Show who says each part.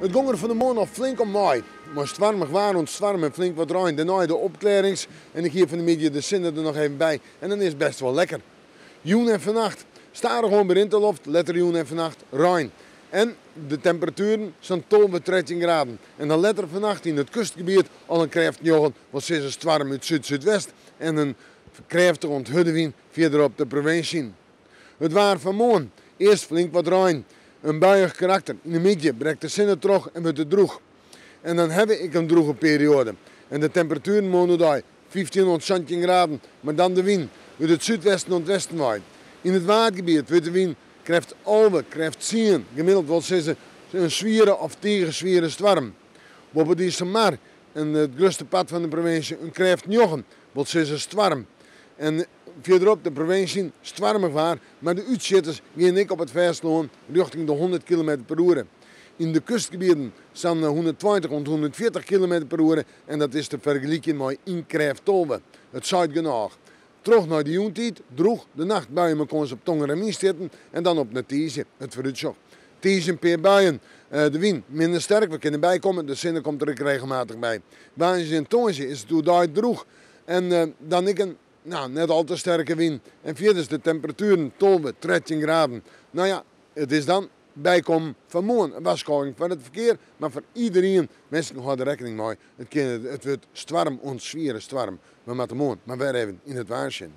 Speaker 1: Het ging er van de morgen al flink om mij. Maar zwarmig waren ons zwarm en flink wat ruim. Daarna de opklarings en ik hier van de media de zinnen er nog even bij. En dan is het best wel lekker. Joen en vannacht. Staren gewoon bij Interloft, letter joen en vannacht ruim. En de temperaturen zijn 12 tot 13 graden. En dan letter vannacht in het kustgebied al een kraftjochen, wat is het warm uit zuid-zuidwest. En een krachtige onthuddewind verderop de provincie. Het waar van morgen. Eerst flink wat ruim. Een buiig karakter. In de middag brengt de zinnen terug en wordt het droog. En dan heb ik een droge periode. En de temperaturen mogen daar 15 tot 17 graden. Maar dan de wind uit het zuidwesten en het westen waait. In het watergebied wordt de wind krijgt alwe, krijgt zien. Gemiddeld wil ze een zwieren of tegenzwieren storm. Boven deze mar en het grootste pad van de provincie een krijgt jochen. Wil ze storm. En verderop de provincie stormig waar, maar de uitzitters gaan ik op het versloon richting de 100 km per uur. In de kustgebieden staan 120 tot 140 km per uur en dat is te vergelijken met in Krijftolve. Het zuid genoeg. Terug naar de joentijd, droeg, de nacht buien we ons op Tongen en Mies zitten en dan op de Tiesje, het vooruitzicht. Tiesje per buien, de wind minder sterk, we kunnen bijkomen, de zinnen komt er ook regelmatig bij. Bij in Tongen is het toen daar droeg en dan ik een net al te sterke wind. En verder is de temperaturen 12, 13 graden. Nou ja, het is dan bijkomen van morgen een waarschuwing van het verkeer, maar voor iedereen, mensen houden rekening mee. Het wordt storm, ons zwieren storm. We moeten morgen maar weer even in het waarschuwen.